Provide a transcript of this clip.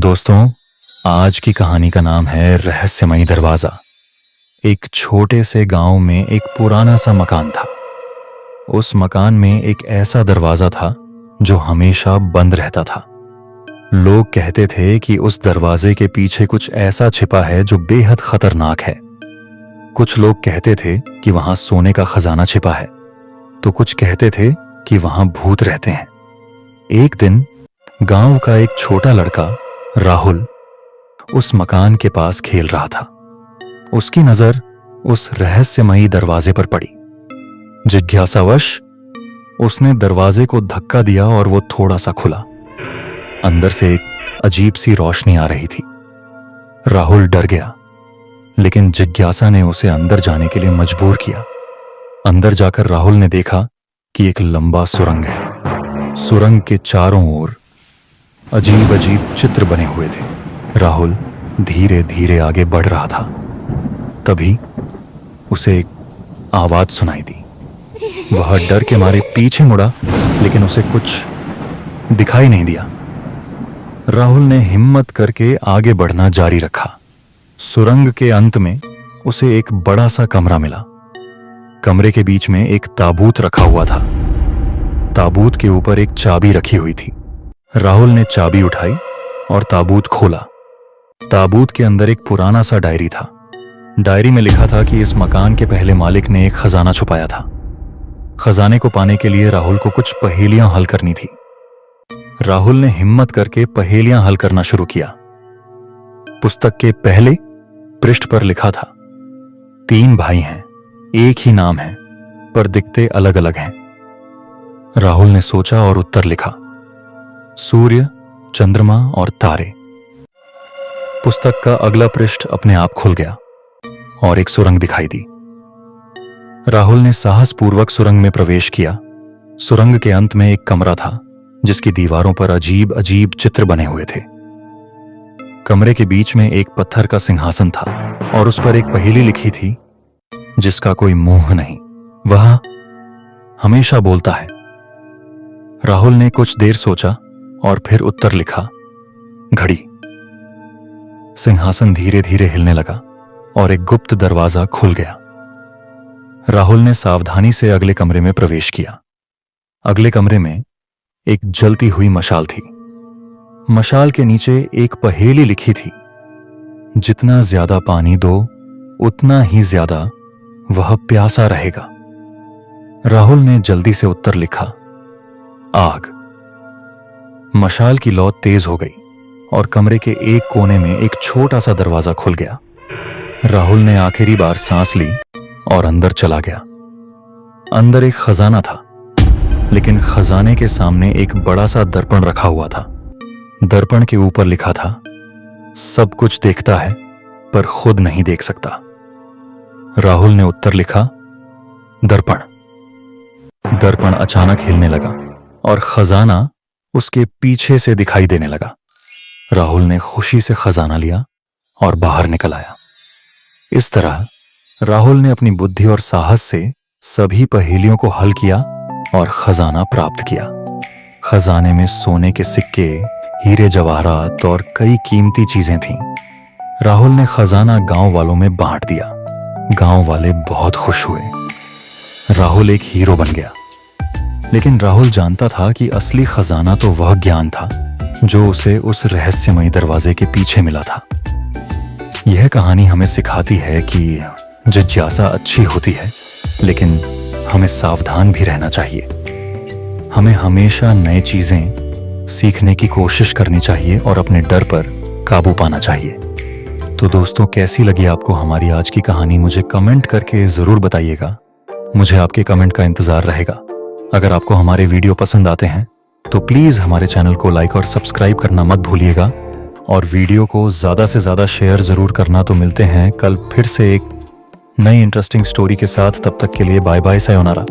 दोस्तों, आज की कहानी का नाम है रहस्यमयी दरवाजा। एक छोटे से गांव में एक पुराना सा मकान था। उस मकान में एक ऐसा दरवाजा था जो हमेशा बंद रहता था। लोग कहते थे कि उस दरवाजे के पीछे कुछ ऐसा छिपा है जो बेहद खतरनाक है। कुछ लोग कहते थे कि वहां सोने का खजाना छिपा है, तो कुछ कहते थे कि वहां भूत रहते हैं। एक दिन गांव का एक छोटा लड़का राहुल उस मकान के पास खेल रहा था। उसकी नजर उस रहस्यमयी दरवाजे पर पड़ी। जिज्ञासावश उसने दरवाजे को धक्का दिया और वो थोड़ा सा खुला। अंदर से एक अजीब सी रोशनी आ रही थी। राहुल डर गया, लेकिन जिज्ञासा ने उसे अंदर जाने के लिए मजबूर किया। अंदर जाकर राहुल ने देखा कि एक लंबा सुरंग है। सुरंग के चारों ओर अजीब अजीब चित्र बने हुए थे। राहुल धीरे धीरे आगे बढ़ रहा था। तभी उसे एक आवाज सुनाई दी। वह डर के मारे पीछे मुड़ा, लेकिन उसे कुछ दिखाई नहीं दिया। राहुल ने हिम्मत करके आगे बढ़ना जारी रखा। सुरंग के अंत में उसे एक बड़ा सा कमरा मिला। कमरे के बीच में एक ताबूत रखा हुआ था। ताबूत के ऊपर एक चाबी रखी हुई थी। राहुल ने चाबी उठाई और ताबूत खोला। ताबूत के अंदर एक पुराना सा डायरी था। डायरी में लिखा था कि इस मकान के पहले मालिक ने एक खजाना छुपाया था। खजाने को पाने के लिए राहुल को कुछ पहेलियां हल करनी थी। राहुल ने हिम्मत करके पहेलियां हल करना शुरू किया। पुस्तक के पहले पृष्ठ पर लिखा था, 3 भाई हैं, एक ही नाम है, पर दिखते अलग अलग हैं। राहुल ने सोचा और उत्तर लिखा, सूर्य, चंद्रमा और तारे। पुस्तक का अगला पृष्ठ अपने आप खुल गया और एक सुरंग दिखाई दी। राहुल ने साहसपूर्वक सुरंग में प्रवेश किया। सुरंग के अंत में एक कमरा था, जिसकी दीवारों पर अजीब अजीब चित्र बने हुए थे। कमरे के बीच में एक पत्थर का सिंहासन था और उस पर एक पहेली लिखी थी, जिसका कोई मुंह नहीं, वह हमेशा बोलता है। राहुल ने कुछ देर सोचा और फिर उत्तर लिखा, घड़ी। सिंहासन धीरे धीरे हिलने लगा और एक गुप्त दरवाजा खुल गया। राहुल ने सावधानी से अगले कमरे में प्रवेश किया। अगले कमरे में एक जलती हुई मशाल थी। मशाल के नीचे एक पहेली लिखी थी, जितना ज्यादा पानी दो उतना ही ज्यादा वह प्यासा रहेगा। राहुल ने जल्दी से उत्तर लिखा, आग। मशाल की लौ तेज हो गई और कमरे के एक कोने में एक छोटा सा दरवाजा खुल गया। राहुल ने आखिरी बार सांस ली और अंदर चला गया। अंदर एक खजाना था, लेकिन खजाने के सामने एक बड़ा सा दर्पण रखा हुआ था। दर्पण के ऊपर लिखा था, सब कुछ देखता है पर खुद नहीं देख सकता। राहुल ने उत्तर लिखा, दर्पण। दर्पण अचानक हिलने लगा और खजाना उसके पीछे से दिखाई देने लगा। राहुल ने खुशी से खजाना लिया और बाहर निकल आया। इस तरह राहुल ने अपनी बुद्धि और साहस से सभी पहेलियों को हल किया और खजाना प्राप्त किया। खजाने में सोने के सिक्के, हीरे जवाहरात और कई कीमती चीजें थीं। राहुल ने खजाना गांव वालों में बांट दिया। गांव वाले बहुत खुश हुए। राहुल एक हीरो बन गया। लेकिन राहुल जानता था कि असली खजाना तो वह ज्ञान था जो उसे उस रहस्यमयी दरवाजे के पीछे मिला था। यह कहानी हमें सिखाती है कि जिज्ञासा अच्छी होती है, लेकिन हमें सावधान भी रहना चाहिए। हमें हमेशा नई चीजें सीखने की कोशिश करनी चाहिए और अपने डर पर काबू पाना चाहिए। तो दोस्तों, कैसी लगी आपको हमारी आज की कहानी, मुझे कमेंट करके जरूर बताइएगा। मुझे आपके कमेंट का इंतजार रहेगा। अगर आपको हमारे वीडियो पसंद आते हैं तो प्लीज हमारे चैनल को लाइक और सब्सक्राइब करना मत भूलिएगा और वीडियो को ज्यादा से ज्यादा शेयर जरूर करना। तो मिलते हैं कल फिर से एक नई इंटरेस्टिंग स्टोरी के साथ। तब तक के लिए बाय बाय, सायोनारा।